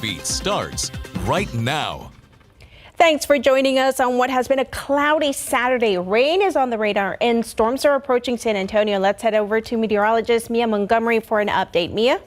Nightbeat starts right now. Thanks for joining us on what has been a cloudy Saturday. Rain is on the radar and storms are approaching San Antonio. Let's head over to meteorologist Mia Montgomery for an update. Mia?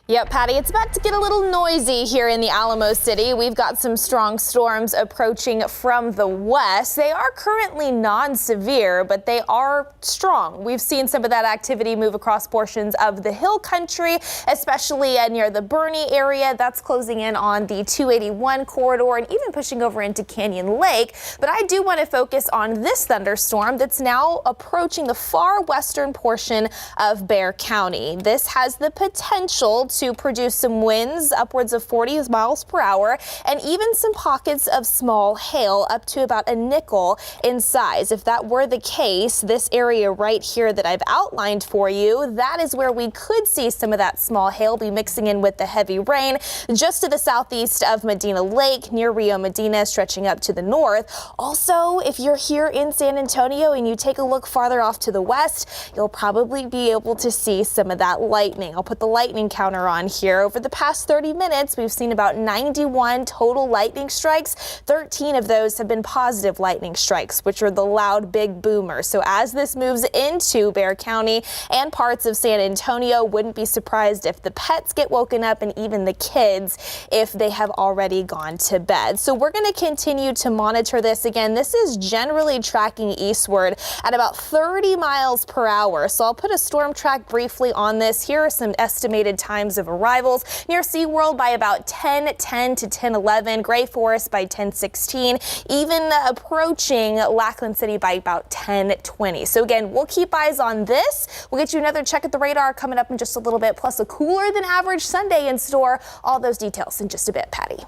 Yep, Patty, it's about to get a little noisy here in the Alamo City. We've got some strong storms approaching from the west. They are currently non-severe, but they are strong. We've seen some of that activity move across portions of the hill country, especially near the Bernie area. That's closing in on the 281 corridor and even pushing over into Canyon Lake. But I do want to focus on this thunderstorm that's now approaching the far western portion of Bexar County. This has the potential to produce some winds upwards of 40 miles per hour and even some pockets of small hail up to about a nickel in size. If that were the case, this area right here that I've outlined for you, that is where we could see some of that small hail be mixing in with the heavy rain just to the southeast of Medina Lake near Rio Medina, stretching up to the north. Also, if you're here in San Antonio and you take a look farther off to the west, you'll probably be able to see some of that lightning. I'll put the lightning counter on here. Over the past 30 minutes, we've seen about 91 total lightning strikes. 13 of those have been positive lightning strikes, which are the loud big boomers. So as this moves into Bexar County and parts of San Antonio, wouldn't be surprised if the pets get woken up and even the kids if they have already gone to bed. So we're going to continue to monitor this. Again, this is generally tracking eastward at about 30 miles per hour. So I'll put a storm track briefly on this. Here are some estimated times of arrivals. Near SeaWorld by about 10:10 to 10:11, Gray Forest by 10:16, even approaching Lackland City by about 10:20. So again, we'll keep eyes on this. We'll get you another check at the radar coming up in just a little bit, plus a cooler than average Sunday in store. All those details in just a bit, Patty.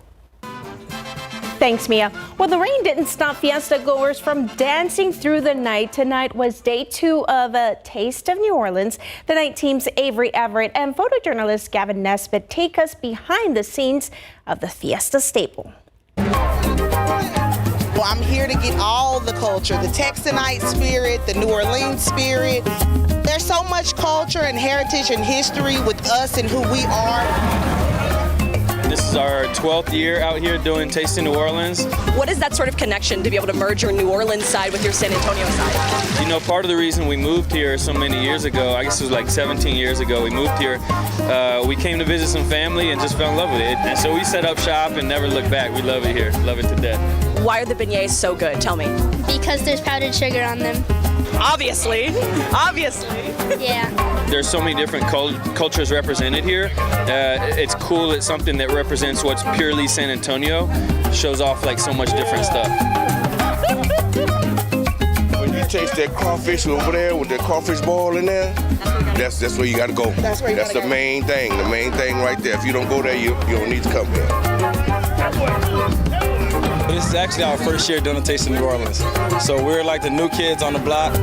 Thanks, Mia. Well, the rain didn't stop fiesta goers from dancing through the night. Tonight was day 2 of a Taste of New Orleans. The night team's Avery Everett and photojournalist Gavin Nesbitt take us behind the scenes of the fiesta staple. Well, I'm here to get all the culture, the Texanite spirit, the New Orleans spirit. There's so much culture and heritage and history with us and who we are. This is our 12th year out here doing Taste in New Orleans. What is that sort of connection to be able to merge your New Orleans side with your San Antonio side? You know, part of the reason we moved here so many years ago, I guess it was like 17 years ago we moved here, we came to visit some family and just fell in love with it. And so we set up shop and never looked back. We love it here, love it to death. Why are the beignets so good? Tell me. Because there's powdered sugar on them. Obviously. Yeah. There's so many different cultures represented here. It's cool. It's something that represents what's purely San Antonio. Shows off like so much different stuff. When you taste that crawfish over there with that crawfish ball in there, that's where you got to go. That's the main thing. The main thing right there. If you don't go there, you don't need to come here. This is actually our first year doing a Taste of New Orleans. So we're like the new kids on the block.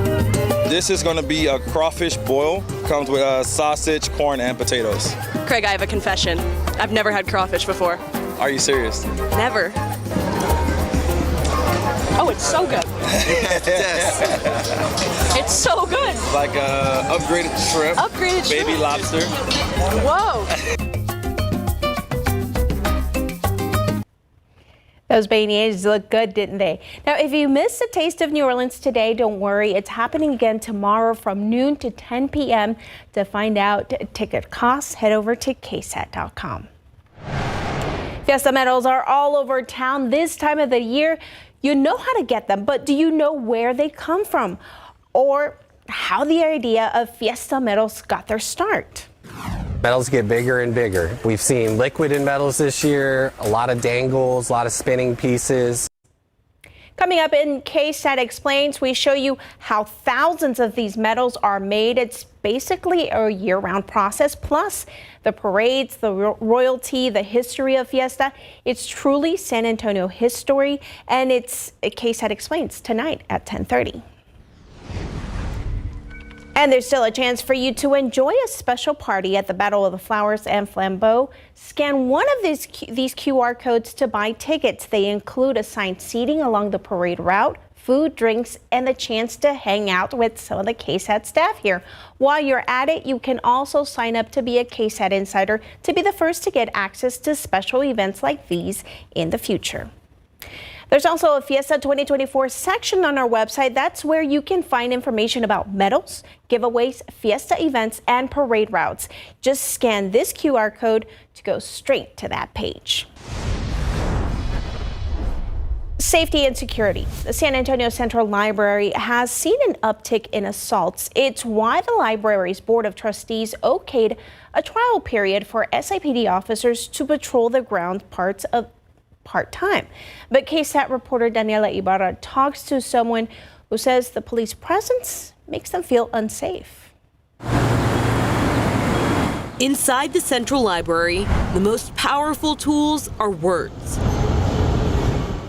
This is going to be a crawfish boil. Comes with sausage, corn, and potatoes. Craig, I have a confession. I've never had crawfish before. Are you serious? Never. Oh, it's so good. It's so good. It's like upgraded shrimp. Upgraded shrimp. Baby lobster. Whoa. Those beignets look good, didn't they? Now, if you missed a Taste of New Orleans today, don't worry. It's happening again tomorrow from noon to 10 p.m. To find out ticket costs, head over to KSAT.com. Fiesta medals are all over town this time of the year. You know how to get them, but do you know where they come from? Or how the idea of Fiesta medals got their start? Medals get bigger and bigger. We've seen liquid in medals this year, a lot of dangles, a lot of spinning pieces. Coming up in KSAT Explains, we show you how thousands of these medals are made. It's basically a year-round process, plus the parades, the royalty, the history of Fiesta. It's truly San Antonio history, and it's KSAT Explains tonight at 10:30. And there's still a chance for you to enjoy a special party at the Battle of the Flowers and Flambeau. Scan one of these QR codes to buy tickets. They include assigned seating along the parade route, food, drinks, and the chance to hang out with some of the KSAT staff here. While you're at it, you can also sign up to be a KSAT insider to be the first to get access to special events like these in the future. There's also a Fiesta 2024 section on our website. That's where you can find information about medals, giveaways, Fiesta events, and parade routes. Just scan this QR code to go straight to that page. Safety and security. The San Antonio Central Library has seen an uptick in assaults. It's why the library's Board of Trustees okayed a trial period for SIPD officers to patrol the ground part-time. But KSAT reporter Daniela Ibarra talks to someone who says the police presence makes them feel unsafe. Inside the Central Library, the most powerful tools are words.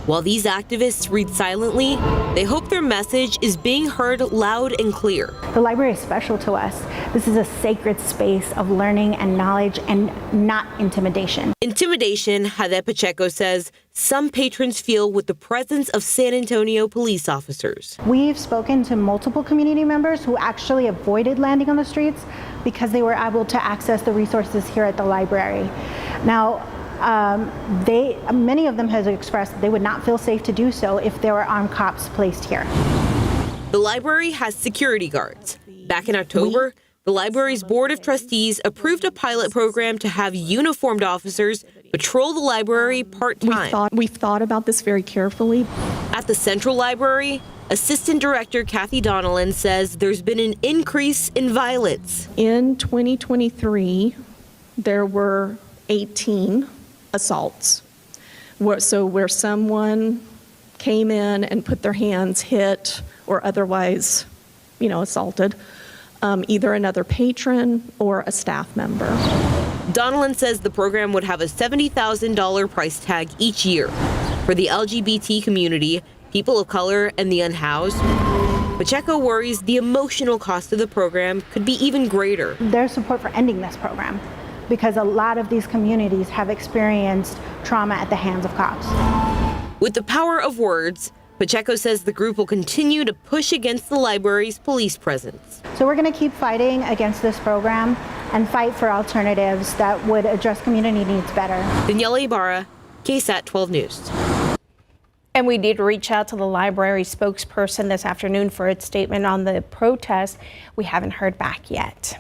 While these activists read silently, they hope their message is being heard loud and clear. The library is special to us. This is a sacred space of learning and knowledge and not intimidation. Intimidation, Jade Pacheco says, some patrons feel with the presence of San Antonio police officers. We've spoken to multiple community members who actually avoided landing on the streets because they were able to access the resources here at the library. Now, many of them have expressed that they would not feel safe to do so if there were armed cops placed here. The library has security guards. Back in October, the library's Board of Trustees approved a pilot program to have uniformed officers patrol the library part-time. We've thought about this very carefully. At the Central Library, Assistant Director Kathy Donnellan says there's been an increase in violence. In 2023, there were 18 assaults. Where someone came in and put their hands, hit, or otherwise, assaulted either another patron or a staff member. Donnellan says the program would have a $70,000 price tag each year for the LGBT community, people of color, and the unhoused. Pacheco worries the emotional cost of the program could be even greater. There's support for ending this program, because a lot of these communities have experienced trauma at the hands of cops. With the power of words, Pacheco says the group will continue to push against the library's police presence. So we're going to keep fighting against this program and fight for alternatives that would address community needs better. Daniela Ibarra, KSAT 12 News. And we did reach out to the library spokesperson this afternoon for its statement on the protest. We haven't heard back yet.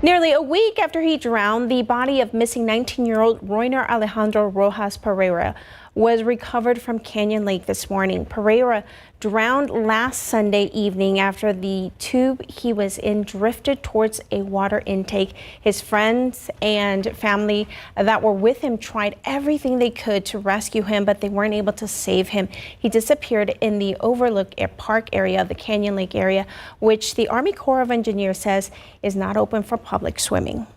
Nearly a week after he drowned, the body of missing 19-year-old Roiner Alejandro Rojas Pereira was recovered from Canyon Lake this morning. Pereira drowned last Sunday evening after the tube he was in drifted towards a water intake. His friends and family that were with him tried everything they could to rescue him, but they weren't able to save him. He disappeared in the Overlook Park area of the Canyon Lake area, which the Army Corps of Engineers says is not open for public swimming.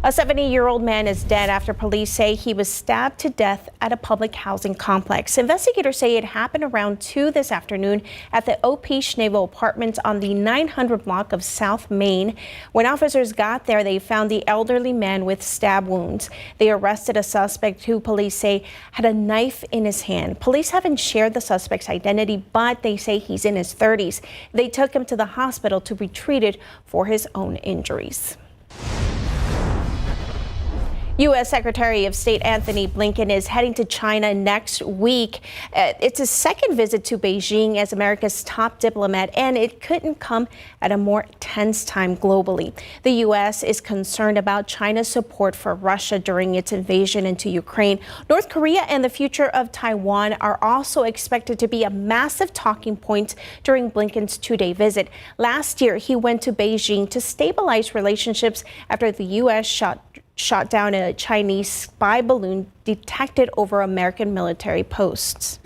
A 70-year-old man is dead after police say he was stabbed to death at a public housing complex. Investigators say it happened around 2 this afternoon at the O.P. Schnevel Apartments on the 900 block of South Main. When officers got there, they found the elderly man with stab wounds. They arrested a suspect who police say had a knife in his hand. Police haven't shared the suspect's identity, but they say he's in his 30s. They took him to the hospital to be treated for his own injuries. U.S. Secretary of State Anthony Blinken is heading to China next week. It's his second visit to Beijing as America's top diplomat, and it couldn't come at a more tense time globally. The U.S. is concerned about China's support for Russia during its invasion into Ukraine. North Korea and the future of Taiwan are also expected to be a massive talking point during Blinken's 2-day visit. Last year, he went to Beijing to stabilize relationships after the U.S. shot down a Chinese spy balloon detected over American military posts.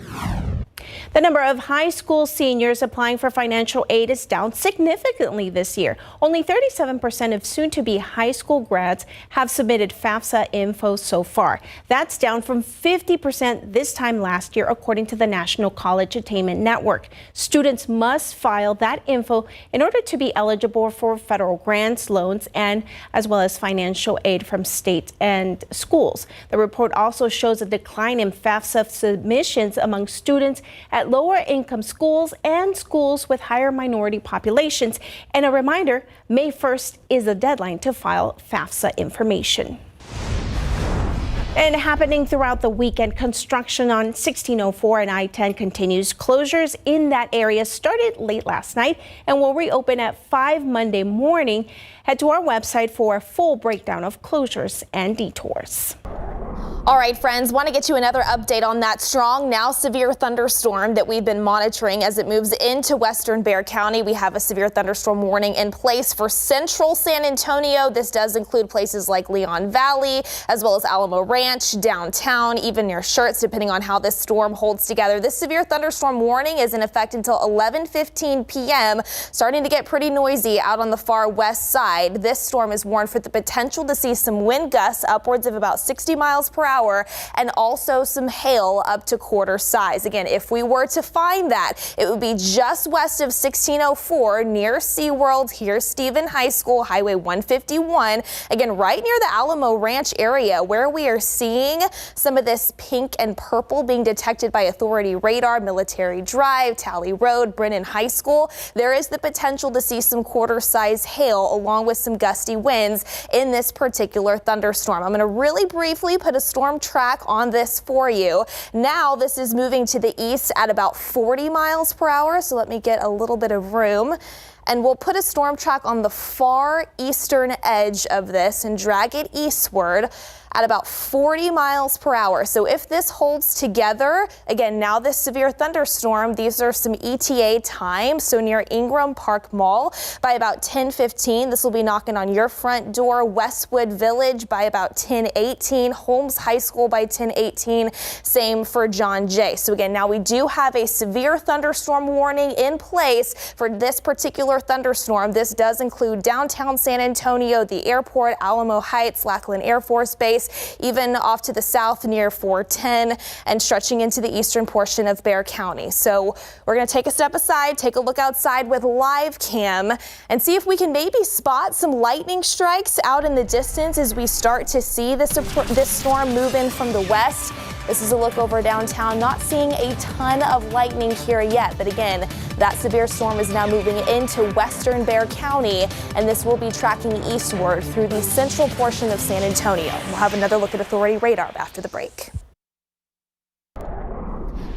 The number of high school seniors applying for financial aid is down significantly this year. Only 37% of soon-to-be high school grads have submitted FAFSA info so far. That's down from 50% this time last year, according to the National College Attainment Network. Students must file that info in order to be eligible for federal grants, loans, and as well as financial aid from states and schools. The report also shows a decline in FAFSA submissions among students at lower income schools and schools with higher minority populations. And a reminder, May 1st is the deadline to file FAFSA information. And happening throughout the weekend, construction on 1604 and I-10 continues. Closures in that area started late last night and will reopen at 5 Monday morning. Head to our website for a full breakdown of closures and detours. All right, friends, want to get you another update on that strong, now severe thunderstorm that we've been monitoring as it moves into western Bexar County. We have a severe thunderstorm warning in place for central San Antonio. This does include places like Leon Valley, as well as Alamo Ranch, downtown, even near Schertz, depending on how this storm holds together. This severe thunderstorm warning is in effect until 11:15 p.m., starting to get pretty noisy out on the far west side. This storm is warned for the potential to see some wind gusts upwards of about 60 miles per hour and also some hail up to quarter size. Again, if we were to find that, it would be just west of 1604 near SeaWorld, here Stephen High School, Highway 151. Again, right near the Alamo Ranch area where we are seeing some of this pink and purple being detected by authority radar, Military Drive, Tally Road, Brennan High School. There is the potential to see some quarter size hail along with some gusty winds in this particular thunderstorm. I'm going to really briefly put a storm track on this for you. Now this is moving to the east at about 40 miles per hour. So let me get a little bit of room. And we'll put a storm track on the far eastern edge of this and drag it eastward at about 40 miles per hour. So if this holds together, again, now this severe thunderstorm, these are some ETA times. So near Ingram Park Mall by about 10:15, this will be knocking on your front door. Westwood Village by about 10:18, Holmes High School by 10:18, same for John Jay. So again, now we do have a severe thunderstorm warning in place for this particular thunderstorm. This does include downtown San Antonio, the airport, Alamo Heights, Lackland Air Force Base, even off to the south near 410 and stretching into the eastern portion of Bexar County. So we're going to take a step aside, take a look outside with live cam and see if we can maybe spot some lightning strikes out in the distance as we start to see this storm move in from the west. This is a look over downtown, not seeing a ton of lightning here yet, but again, that severe storm is now moving into western Bexar County, and this will be tracking eastward through the central portion of San Antonio. We'll have another look at authority radar after the break.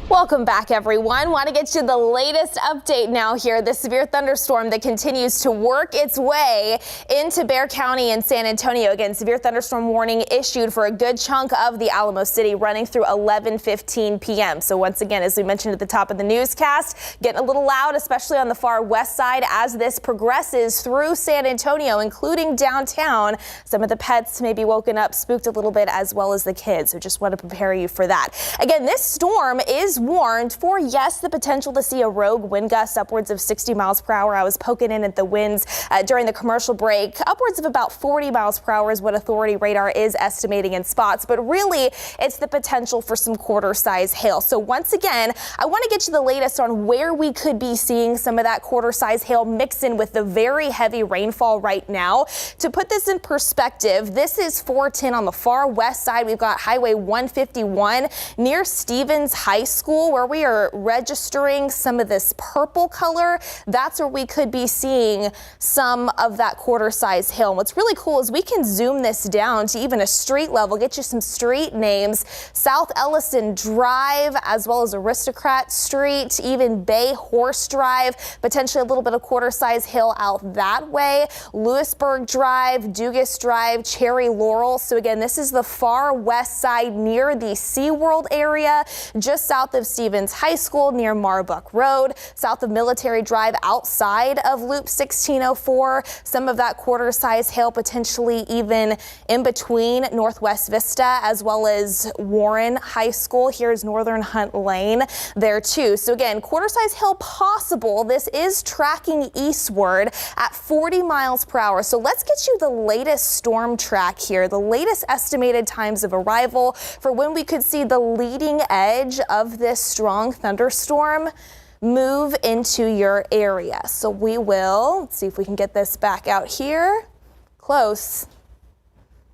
Welcome back, everyone. Want to get you the latest update now here. The severe thunderstorm that continues to work its way into Bexar County and San Antonio. Again, severe thunderstorm warning issued for a good chunk of the Alamo City running through 11:15 p.m. So once again, as we mentioned at the top of the newscast, getting a little loud, especially on the far west side as this progresses through San Antonio, including downtown. Some of the pets may be woken up, spooked a little bit, as well as the kids. So just want to prepare you for that. Again, this storm is warned for, yes, the potential to see a rogue wind gust upwards of 60 miles per hour. I was poking in at the winds during the commercial break. Upwards of about 40 miles per hour is what authority radar is estimating in spots, but really it's the potential for some quarter size hail. So once again, I want to get you the latest on where we could be seeing some of that quarter size hail mix in with the very heavy rainfall right now. To put this in perspective, this is 410 on the far west side. We've got Highway 151 near Stevens High School, where we are registering some of this purple color. That's where we could be seeing some of that quarter size hail. And what's really cool is we can zoom this down to even a street level, get you some street names. South Ellison Drive, as well as Aristocrat Street, even Bay Horse Drive, potentially a little bit of quarter size hail out that way. Lewisburg Drive, Dugas Drive, Cherry Laurel. So again, this is the far west side near the SeaWorld area, just south of Stevens High School near Marbuck Road, south of Military Drive outside of Loop 1604. Some of that quarter-size hail potentially even in between Northwest Vista as well as Warren High School. Here's Northern Hunt Lane there too. So again, quarter-size hail possible. This is tracking eastward at 40 miles per hour. So let's get you the latest storm track here, the latest estimated times of arrival for when we could see the leading edge of this strong thunderstorm move into your area. So we will, let's see if we can get this back out here. Close.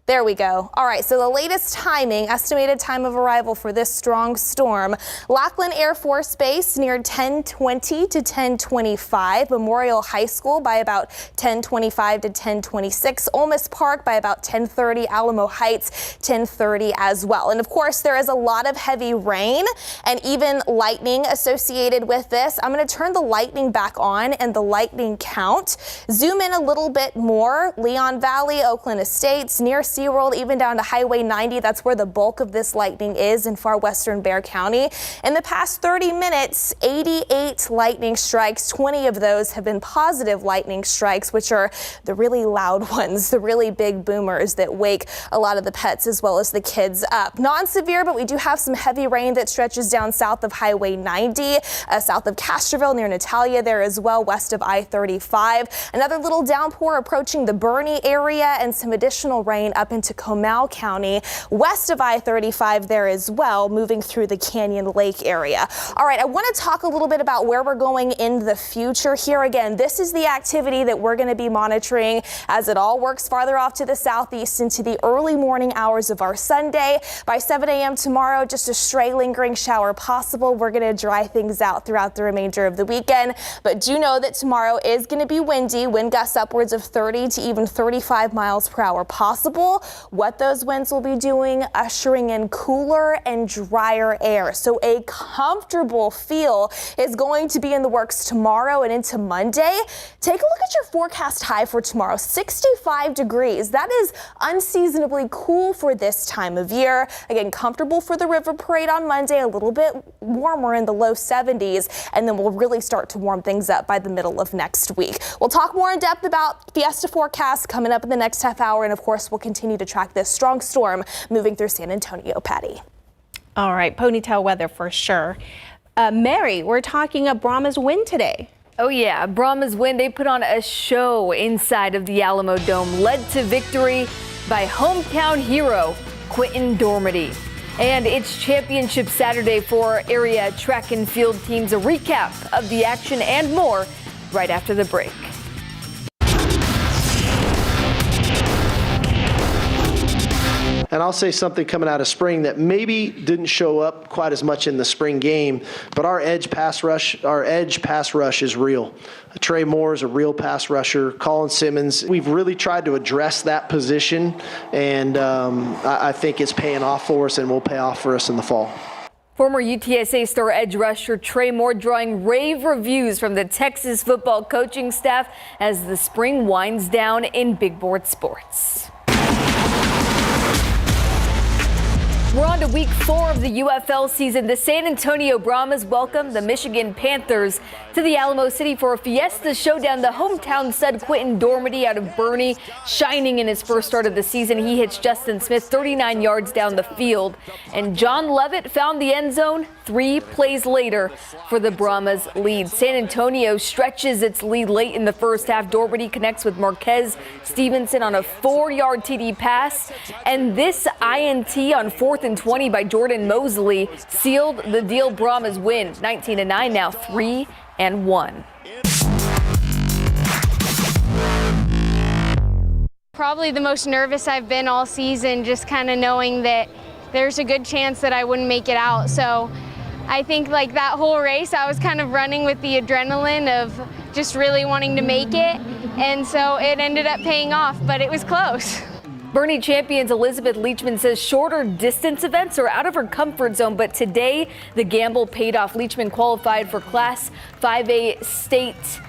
There we go. All right, so the latest timing, estimated time of arrival for this strong storm. Lackland Air Force Base near 10:20 to 10:25. Memorial High School by about 10:25 to 10:26. Ole Miss Park by about 10:30. Alamo Heights 10:30 as well. And of course, there is a lot of heavy rain and even lightning associated with this. I'm going to turn the lightning back on and the lightning count. Zoom in a little bit more. Leon Valley, Oakland Estates, near SeaWorld, even down to Highway 90. That's where the bulk of this lightning is in far western Bexar County. In the past 30 minutes, 88 lightning strikes. 20 of those have been positive lightning strikes, which are the really loud ones, the really big boomers that wake a lot of the pets as well as the kids up. Non-severe, but we do have some heavy rain that stretches down south of Highway 90, south of Castroville near Natalia there as well, west of I-35. Another little downpour approaching the Bernie area and some additional rain up into Comal County, west of I-35 there as well, moving through the Canyon Lake area. All right, I want to talk a little bit about where we're going in the future here. Again, this is the activity that we're going to be monitoring as it all works farther off to the southeast into the early morning hours of our Sunday. By 7 a.m. tomorrow, just a stray lingering shower possible. We're going to dry things out throughout the remainder of the weekend, but do know that tomorrow is going to be windy, wind gusts upwards of 30 to even 35 miles per hour possible. What those winds will be doing, ushering in cooler and drier air. So a comfortable feel is going to be in the works tomorrow and into Monday. Take a look at your forecast high for tomorrow, 65 degrees. That is unseasonably cool for this time of year. Again, comfortable for the river parade on Monday, a little bit warmer in the low 70s, and then we'll really start to warm things up by the middle of next week. We'll talk more in depth about Fiesta forecast coming up in the next half hour, and of course, we'll continue to track this strong storm moving through San Antonio. Patty. All right, ponytail weather for sure. Mary, we're talking a Brahma's win today. Oh yeah, Brahma's win. They put on a show inside of the Alamo Dome, led to victory by hometown hero Quentin Dormady. And it's Championship Saturday for area track and field teams. A recap of the action and more right after the break. And I'll say something coming out of spring that maybe didn't show up quite as much in the spring game, but our edge pass rush is real. Trey Moore is a real pass rusher. Colin Simmons, we've really tried to address that position, and I think it's paying off for us and will pay off for us in the fall. Former UTSA star edge rusher Trey Moore drawing rave reviews from the Texas football coaching staff as the spring winds down in big board sports. We're on to week 4 of the UFL season. The San Antonio Brahmas welcome the Michigan Panthers to the Alamo City for a Fiesta showdown. The hometown stud Quentin Dormady out of Bernie, shining in his first start of the season. He hits Justin Smith 39 yards down the field. And John Levitt found the end zone 3 plays later for the Brahmas lead. San Antonio stretches its lead late in the first half. Dormady connects with Marquez Stevenson on a 4-yard TD pass. And this INT on 4th and 20 by Jordan Mosley sealed the deal. Brahmas win 19-9, now 3-1. Probably the most nervous I've been all season, just kind of knowing that there's a good chance that I wouldn't make it out. So I think like that whole race, I was kind of running with the adrenaline of just really wanting to make it. And so it ended up paying off, but it was close. Bernie champions Elizabeth Leachman says shorter distance events are out of her comfort zone, but today the gamble paid off. Leachman qualified for Class 5A state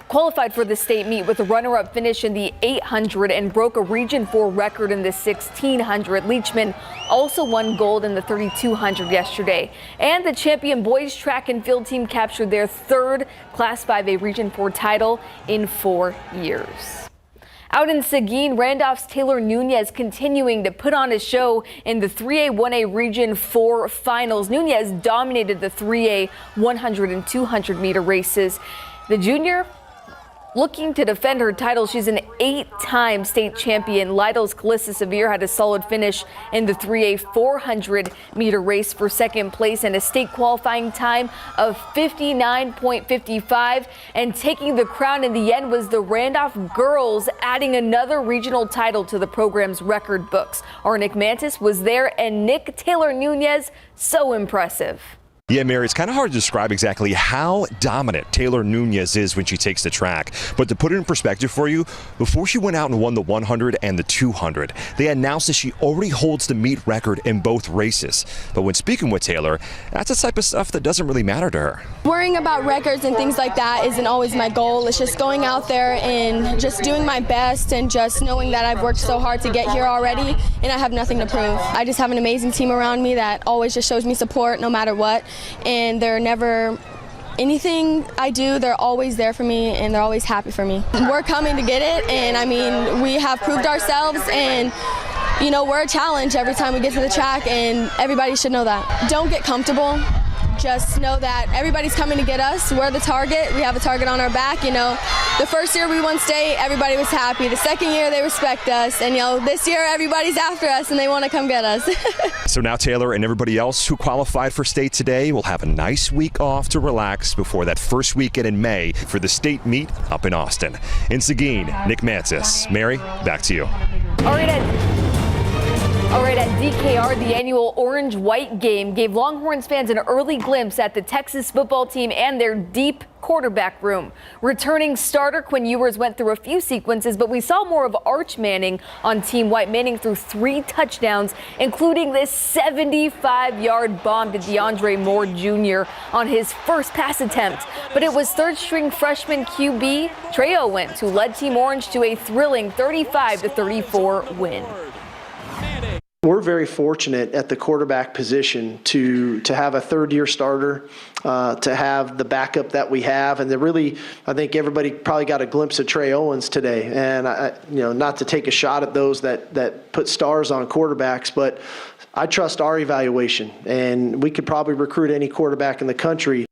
qualified for the state meet with a runner-up finish in the 800 and broke a Region 4 record in the 1600. Leachman also won gold in the 3200 yesterday. And the champion boys track and field team captured their third Class 5A Region 4 title in 4 years. Out in Seguin, Randolph's Taylor Nunez continuing to put on a show in the 3A 1A Region 4 finals. Nunez dominated the 3A 100 and 200 meter races. The junior looking to defend her title. She's an 8-time state champion. Lytle's Calissa Severe had a solid finish in the 3A 400 meter race for second place and a state qualifying time of 59.55. And taking the crown in the end was the Randolph girls, adding another regional title to the program's record books. Our Nick Mantis was there, and Nick, Taylor Nunez, so impressive. Yeah, Mary, it's kind of hard to describe exactly how dominant Taylor Nunez is when she takes the track. But to put it in perspective for you, before she went out and won the 100 and the 200, they announced that she already holds the meet record in both races. But when speaking with Taylor, that's the type of stuff that doesn't really matter to her. Worrying about records and things like that isn't always my goal. It's just going out there and just doing my best and just knowing that I've worked so hard to get here already and I have nothing to prove. I just have an amazing team around me that always just shows me support no matter what. And they're never, anything I do, they're always there for me and they're always happy for me. We're coming to get it, and I mean, we have proved ourselves, and you know, we're a challenge every time we get to the track, and everybody should know that. Don't get comfortable. Just know that everybody's coming to get us. We're the target. We have a target on our back. You know, the first year we won state, everybody was happy. The second year they respect us, and you know, this year everybody's after us and they want to come get us. So now Taylor and everybody else who qualified for state today will have a nice week off to relax before that first weekend in May for the state meet up in Austin. In Seguin, Nick Mantis. Mary, back to you. All right, at DKR, the annual Orange-White game gave Longhorns fans an early glimpse at the Texas football team and their deep quarterback room. Returning starter Quinn Ewers went through a few sequences, but we saw more of Arch Manning on Team White. Manning threw 3 touchdowns, including this 75-yard bomb to DeAndre Moore Jr. on his first pass attempt. But it was third-string freshman QB Trey Owens who led Team Orange to a thrilling 35-34 win. We're very fortunate at the quarterback position to have a third-year starter, to have the backup that we have, and I think everybody probably got a glimpse of Trey Owens today. And not to take a shot at those that put stars on quarterbacks, but I trust our evaluation, and we could probably recruit any quarterback in the country.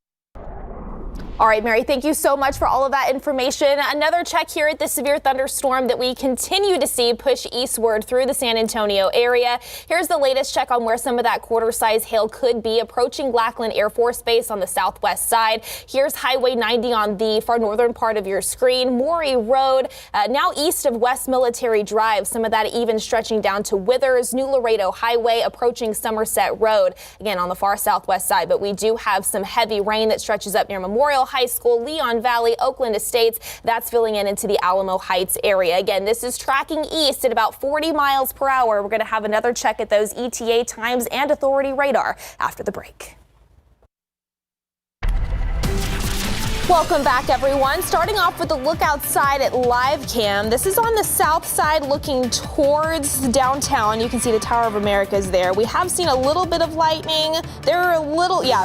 All right, Mary, thank you so much for all of that information. Another check here at the severe thunderstorm that we continue to see push eastward through the San Antonio area. Here's the latest check on where some of that quarter-size hail could be approaching Lackland Air Force Base on the southwest side. Here's Highway 90 on the far northern part of your screen. Maury Road, now east of West Military Drive. Some of that even stretching down to Withers. New Laredo Highway approaching Somerset Road, again on the far southwest side. But we do have some heavy rain that stretches up near Memorial High School, Leon Valley, Oakland Estates. That's filling in into the Alamo Heights area. Again, this is tracking east at about 40 miles per hour. We're going to have another check at those ETA times and authority radar after the break. Welcome back, everyone. Starting off with a look outside at live cam. This is on the south side looking towards downtown. You can see the Tower of America is there. We have seen a little bit of lightning.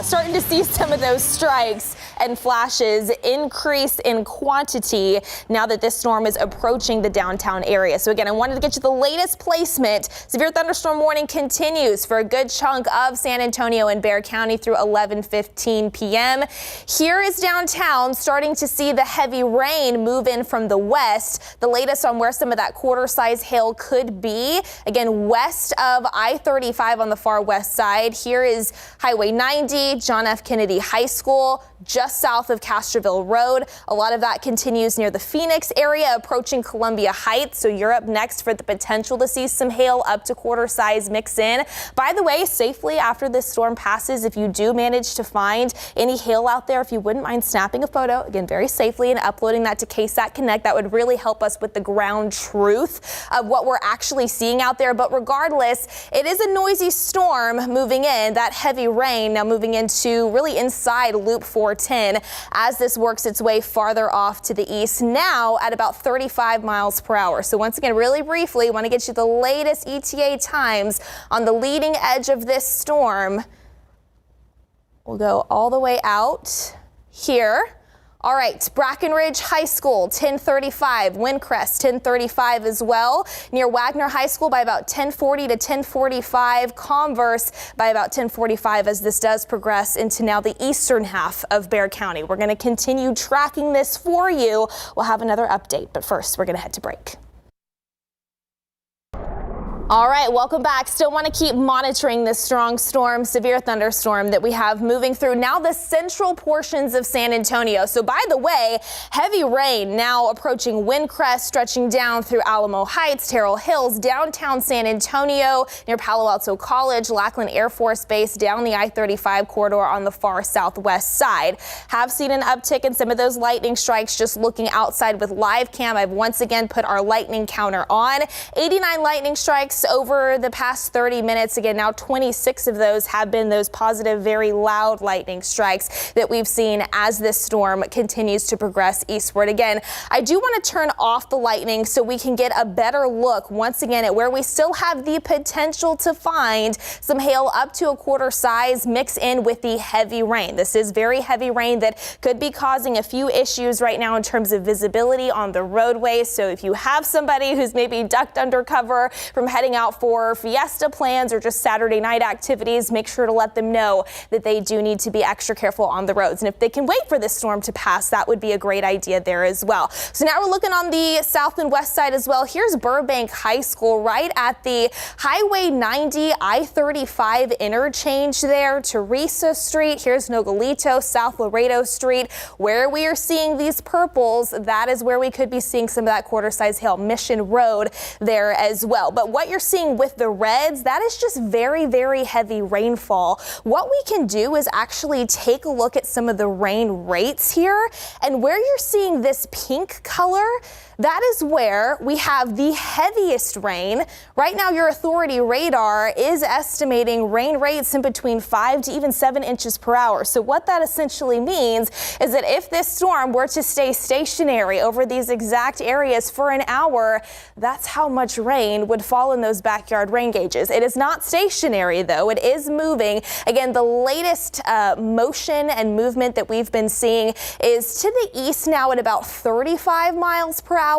Starting to see some of those strikes and flashes increase in quantity now that this storm is approaching the downtown area. So again, I wanted to get you the latest placement. Severe thunderstorm warning continues for a good chunk of San Antonio and Bexar County through 11:15 p.m. Here is downtown. Starting to see the heavy rain move in from the west. The latest on where some of that quarter-size hail could be. Again, west of I-35 on the far west side. Here is Highway 90, John F. Kennedy High School, just south of Castroville Road. A lot of that continues near the Phoenix area, approaching Columbia Heights. So you're up next for the potential to see some hail up to quarter size mix in. By the way, safely after this storm passes, if you do manage to find any hail out there, if you wouldn't mind snapping a photo, again, very safely, and uploading that to KSAT Connect, that would really help us with the ground truth of what we're actually seeing out there. But regardless, it is a noisy storm moving in, that heavy rain now moving into really inside Loop 410. in as this works its way farther off to the east, now at about 35 miles per hour. So once again, really briefly, want to get you the latest ETA times on the leading edge of this storm. We'll go all the way out here. All right, Brackenridge High School, 1035, Windcrest, 1035 as well. Near Wagner High School by about 1040 to 1045. Converse by about 1045 as this does progress into now the eastern half of Bexar County. We're going to continue tracking this for you. We'll have another update, but first we're going to head to break. All right, welcome back. Still want to keep monitoring this strong storm, severe thunderstorm that we have moving through now the central portions of San Antonio. So by the way, heavy rain now approaching Windcrest, stretching down through Alamo Heights, Terrell Hills, downtown San Antonio, near Palo Alto College, Lackland Air Force Base, down the I-35 corridor on the far southwest side. Have seen an uptick in some of those lightning strikes. Just looking outside with live cam, I've once again put our lightning counter on. 89 lightning strikes over the past 30 minutes. Again, now 26 of those have been those positive, very loud lightning strikes that we've seen as this storm continues to progress eastward. Again, I do want to turn off the lightning so we can get a better look once again at where we still have the potential to find some hail up to a quarter size mix in with the heavy rain. This is very heavy rain that could be causing a few issues right now in terms of visibility on the roadways. So if you have somebody who's maybe ducked under cover from heading out for fiesta plans or just Saturday night activities, make sure to let them know that they do need to be extra careful on the roads. And if they can wait for this storm to pass, that would be a great idea there as well. So now we're looking on the south and west side as well. Here's Burbank High School right at the Highway 90 I-35 interchange there, Teresa Street. Here's Nogalito, South Laredo Street. Where we are seeing these purples, that is where we could be seeing some of that quarter size hail. Mission Road there as well. But what you're seeing with the reds, that is just very, very heavy rainfall. What we can do is actually take a look at some of the rain rates here, and where you're seeing this pink color, that is where we have the heaviest rain. Right now, your authority radar is estimating rain rates in between 5 to even 7 inches per hour. So what that essentially means is that if this storm were to stay stationary over these exact areas for an hour, that's how much rain would fall in those backyard rain gauges. It is not stationary, though. It is moving. Again, the latest motion and movement that we've been seeing is to the east now at about 35 miles per hour.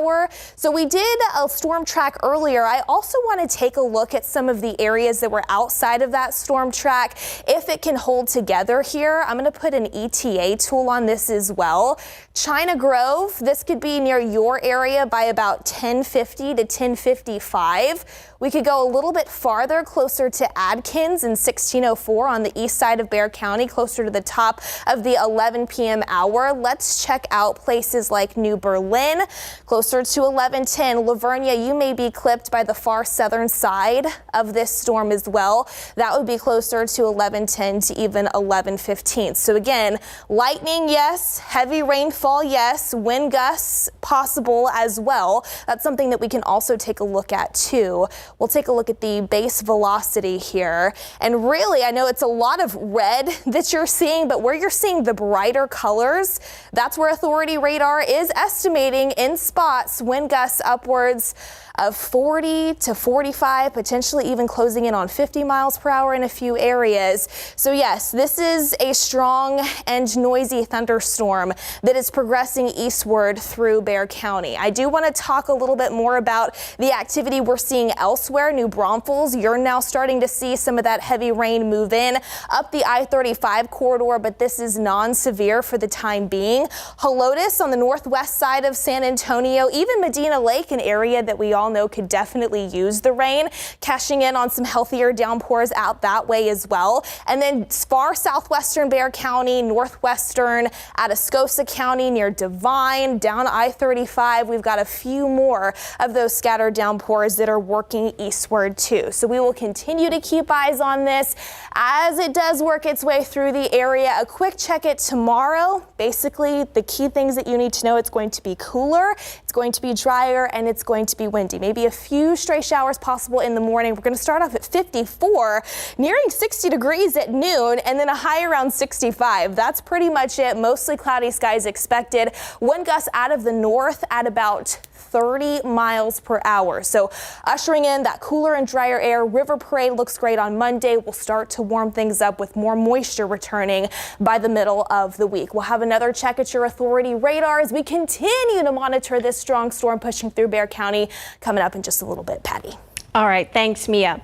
So we did a storm track earlier. I also want to take a look at some of the areas that were outside of that storm track. If it can hold together here, I'm going to put an ETA tool on this as well. China Grove, this could be near your area by about 1050 to 1055. We could go a little bit farther, closer to Adkins in 1604 on the east side of Bexar County, closer to the top of the 11 p.m. hour. Let's check out places like New Berlin, closer to 1110. Lavernia, you may be clipped by the far southern side of this storm as well. That would be closer to 1110 to even 1115. So again, lightning, yes. Heavy rainfall, yes. Wind gusts possible as well. That's something that we can also take a look at too. We'll take a look at the base velocity here. And really, I know it's a lot of red that you're seeing, but where you're seeing the brighter colors, that's where authority radar is estimating in spots wind gusts upwards of 40 to 45, potentially even closing in on 50 miles per hour in a few areas. So yes, this is a strong and noisy thunderstorm that is progressing eastward through Bexar County. I do want to talk a little bit more about the activity we're seeing elsewhere. New Braunfels, you're now starting to see some of that heavy rain move in up the I-35 corridor, but this is non-severe for the time being. Helotes on the northwest side of San Antonio, even Medina Lake, an area that we all know could definitely use the rain, cashing in on some healthier downpours out that way as well. And then far southwestern Bexar County, northwestern Atascosa County near Divine, down I-35, we've got a few more of those scattered downpours that are working eastward too. So we will continue to keep eyes on this as it does work its way through the area. A quick check it tomorrow. Basically, the key things that you need to know: it's going to be cooler, it's going to be drier, and it's going to be windy. windy. Maybe a few stray showers possible in the morning. We're going to start off at 54, nearing 60 degrees at noon, and then a high around 65. That's pretty much it. Mostly cloudy skies expected. Wind gusts out of the north at about 30 miles per hour. So ushering in that cooler and drier air. River Parade looks great on Monday. We'll start to warm things up with more moisture returning by the middle of the week. We'll have another check at your authority radar as we continue to monitor this strong storm pushing through Bexar County. Coming up in just a little bit, Patty. All right, thanks, Mia.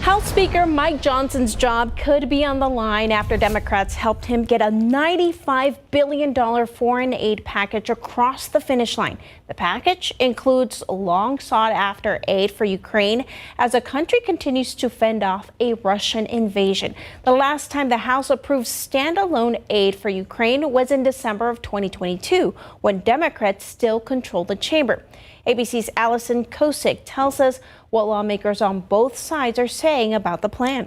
House Speaker Mike Johnson's job could be on the line after Democrats helped him get a $95 billion foreign aid package across the finish line. The package includes long sought after aid for Ukraine as the country continues to fend off a Russian invasion. The last time the House approved standalone aid for Ukraine was in December of 2022, when Democrats still controlled the chamber. ABC's Allison Kosick tells us what lawmakers on both sides are saying about the plan.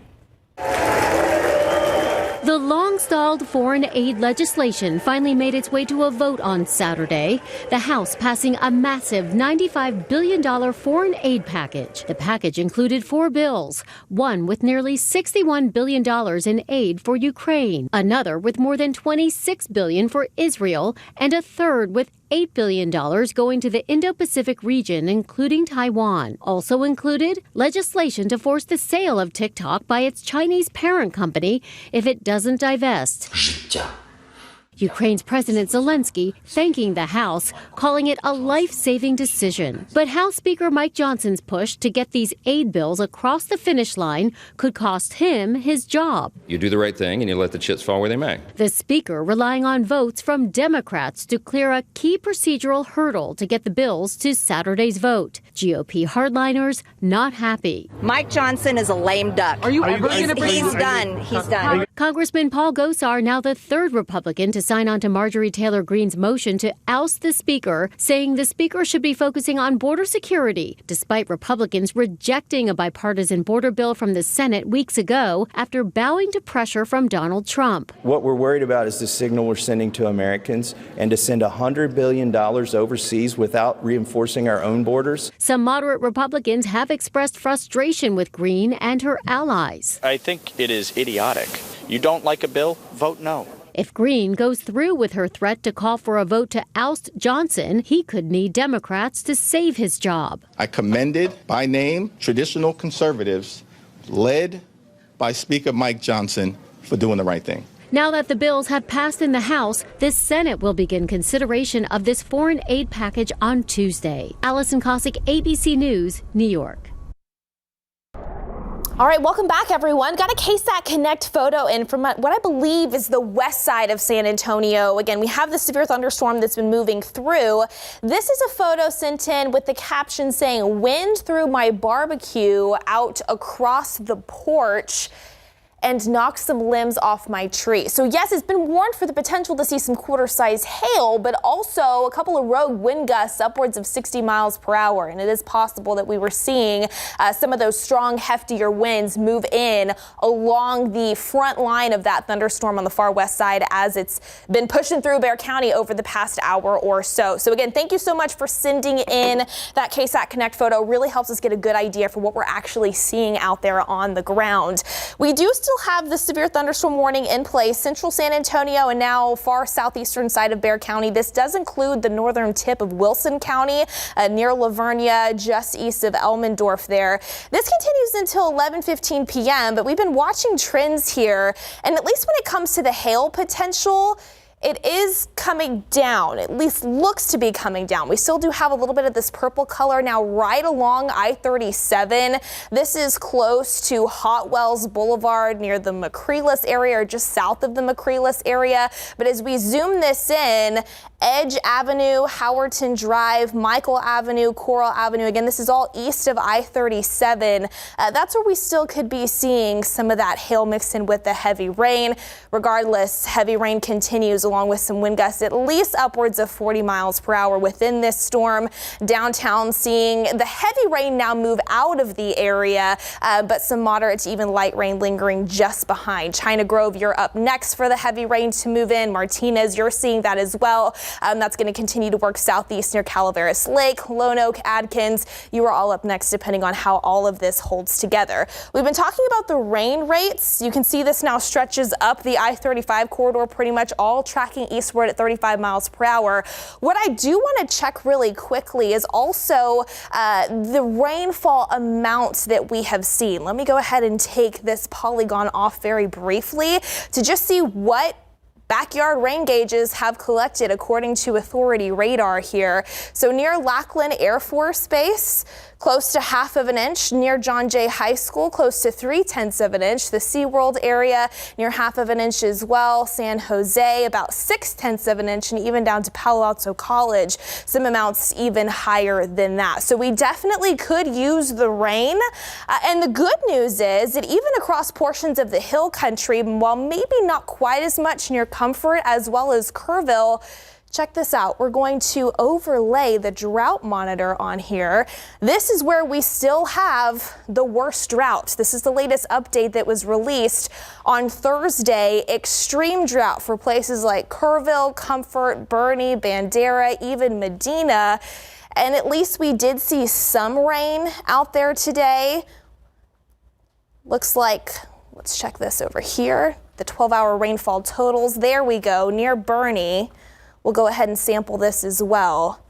The long-stalled foreign aid legislation finally made its way to a vote on Saturday. The House passing a massive $95 billion foreign aid package. The package included 4 bills, one with nearly $61 billion in aid for Ukraine, another with more than $26 billion for Israel, and a third with $8 billion going to the Indo-Pacific region, including Taiwan. Also included legislation to force the sale of TikTok by its Chinese parent company if it doesn't divest. Ukraine's President Zelensky thanking the House, calling it a life-saving decision. But House Speaker Mike Johnson's push to get these aid bills across the finish line could cost him his job. You do the right thing and you let the chips fall where they may. The Speaker relying on votes from Democrats to clear a key procedural hurdle to get the bills to Saturday's vote. GOP hardliners not happy. Mike Johnson is a lame duck. Are you ever going to bring He's done. He's done. Congressman Paul Gosar, now the third Republican to sign on to Marjorie Taylor Greene's motion to oust the Speaker, saying the Speaker should be focusing on border security, despite Republicans rejecting a bipartisan border bill from the Senate weeks ago after bowing to pressure from Donald Trump. What we're worried about is the signal we're sending to Americans, and to send $100 billion overseas without reinforcing our own borders. Some moderate Republicans have expressed frustration with Greene and her allies. I think it is idiotic. You don't like a bill? Vote no. If Greene goes through with her threat to call for a vote to oust Johnson, he could need Democrats to save his job. I commended by name traditional conservatives led by Speaker Mike Johnson for doing the right thing. Now that the bills have passed in the House, the Senate will begin consideration of this foreign aid package on Tuesday. Allison Kosick, ABC News, New York. All right, welcome back, everyone. Got a KSAT Connect photo in from what I believe is the west side of San Antonio. Again, we have the severe thunderstorm that's been moving through. This is a photo sent in with the caption saying, "Wind threw my barbecue out across the porch and knocked some limbs off my tree." So yes, it's been warned for the potential to see some quarter-size hail, but also a couple of rogue wind gusts upwards of 60 miles per hour. And it is possible that we were seeing some of those strong, heftier winds move in along the front line of that thunderstorm on the far west side as it's been pushing through Bexar County over the past hour or so. So again, thank you so much for sending in that KSAT Connect photo. It really helps us get a good idea for what we're actually seeing out there on the ground. We do still have the severe thunderstorm warning in place. Central San Antonio and now far southeastern side of Bexar County. This does include the northern tip of Wilson County near Lavernia, just east of Elmendorf there. This continues until 11:15 p.m., but we've been watching trends here, and at least when it comes to the hail potential, it is coming down, at least looks to be coming down. We still do have a little bit of this purple color now right along I-37. This is close to Hot Wells Boulevard near the McCreeless area or just south of the McCreeless area. But as we zoom this in, Edge Avenue, Howerton Drive, Michael Avenue, Coral Avenue, again, this is all east of I-37. That's where we still could be seeing some of that hail mixed in with the heavy rain. Regardless, heavy rain continues along with some wind gusts at least upwards of 40 miles per hour within this storm. Downtown seeing the heavy rain now move out of the area, but some moderate to even light rain lingering just behind. China Grove, you're up next for the heavy rain to move in. Martinez, you're seeing that as well. That's going to continue to work southeast near Calaveras Lake, Lone Oak, Adkins. You are all up next depending on how all of this holds together. We've been talking about the rain rates. You can see this now stretches up the I-35 corridor, pretty much all tracking eastward at 35 miles per hour. What I do want to check really quickly is also the rainfall amounts that we have seen. Let me go ahead and take this polygon off very briefly to just see what backyard rain gauges have collected according to authority radar here. So near Lackland Air Force Base, close to 1/2 inch. Near John Jay High School, close to 3/10 inch. The SeaWorld area near 1/2 inch as well. San Jose about 6/10 inch, and even down to Palo Alto College, some amounts even higher than that. So we definitely could use the rain. And the good news is that even across portions of the hill country, while maybe not quite as much near Comfort as well as Kerrville, check this out. We're going to overlay the drought monitor on here. This is where we still have the worst drought. This is the latest update that was released on Thursday. Extreme drought for places like Kerrville, Comfort, Bernie, Bandera, even Medina. And at least we did see some rain out there today. Looks like, let's check this over here. The 12-hour rainfall totals. There we go, near Bernie. We'll go ahead and sample this as well.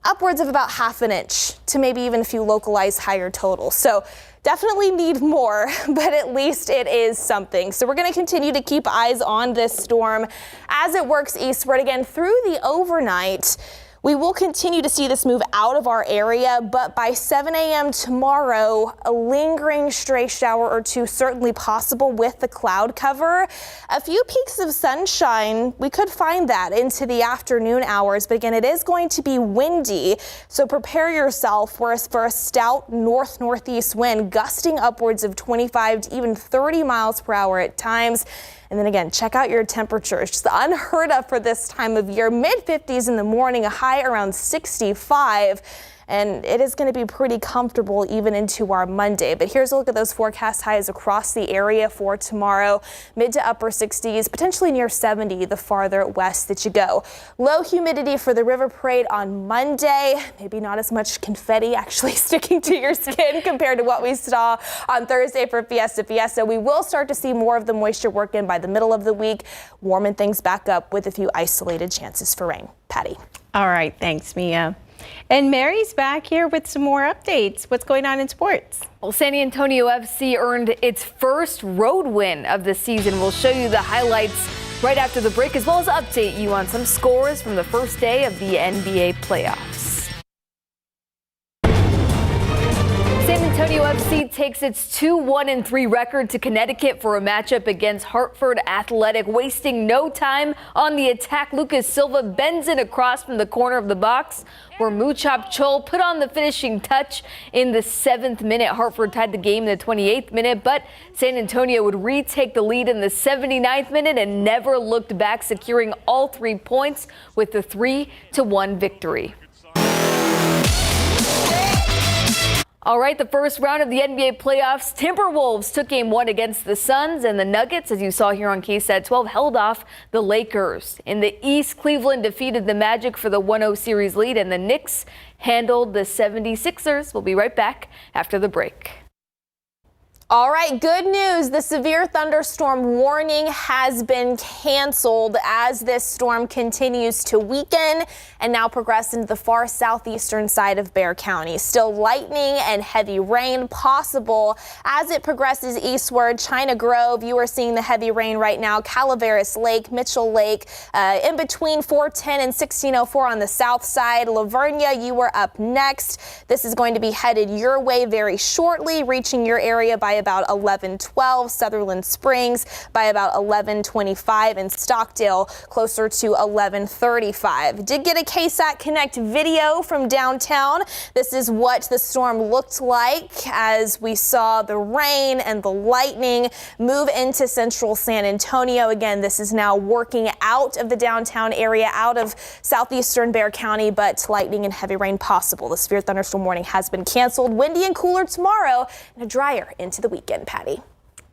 Upwards of about 1/2 inch to maybe even a few localized higher totals. So definitely need more, but at least it is something. So we're going to continue to keep eyes on this storm as it works eastward again through the overnight. We will continue to see this move out of our area, but by 7 a.m. tomorrow, a lingering stray shower or two certainly possible with the cloud cover. A few peaks of sunshine, we could find that into the afternoon hours, but again, it is going to be windy, so prepare yourself for a stout north-northeast wind gusting upwards of 25 to even 30 miles per hour at times. And then again, check out your temperatures. Just unheard of for this time of year. Mid-50s in the morning, a high around 65. And it is going to be pretty comfortable even into our Monday. But here's a look at those forecast highs across the area for tomorrow. Mid to upper 60s, potentially near 70 the farther west that you go. Low humidity for the River Parade on Monday. Maybe not as much confetti actually sticking to your skin compared to what we saw on Thursday for Fiesta. We will start to see more of the moisture work in by the middle of the week, warming things back up with a few isolated chances for rain. Patty. All right, thanks, Mia. And Mary's back here with some more updates. What's going on in sports? Well, San Antonio FC earned its first road win of the season. We'll show you the highlights right after the break, as well as update you on some scores from the first day of the NBA playoffs. San Antonio FC takes its 2-1-3 record to Connecticut for a matchup against Hartford Athletic, wasting no time on the attack. Lucas Silva bends it across from the corner of the box, where Muchop Chol put on the finishing touch in the 7th minute. Hartford tied the game in the 28th minute, but San Antonio would retake the lead in the 79th minute and never looked back, securing all 3 points with the 3-1 victory. All right, the first round of the NBA playoffs, Timberwolves took game 1 against the Suns, and the Nuggets, as you saw here on KSAT 12, held off the Lakers. In the East, Cleveland defeated the Magic for the 1-0 series lead, and the Knicks handled the 76ers. We'll be right back after the break. All right, good news. The severe thunderstorm warning has been canceled as this storm continues to weaken and now progress into the far southeastern side of Bexar County. Still lightning and heavy rain possible as it progresses eastward. China Grove, you are seeing the heavy rain right now. Calaveras Lake, Mitchell Lake, in between 410 and 1604 on the south side. Lavernia, you are up next. This is going to be headed your way very shortly, reaching your area by about 11:12, Sutherland Springs by about 11:25, and Stockdale closer to 11:35. Did get a KSAT Connect video from downtown. This is what the storm looked like as we saw the rain and the lightning move into central San Antonio. Again, this is now working out of the downtown area, out of southeastern Bexar County, but lightning and heavy rain possible. The severe thunderstorm warning has been canceled. Windy and cooler tomorrow and a drier into the weekend, Patty.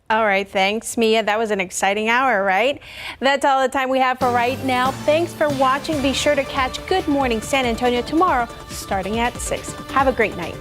All right, thanks, Mia. That was an exciting hour, right? That's all the time we have for right now. Thanks for watching. Be sure to catch Good Morning San Antonio tomorrow starting at 6. Have a great night.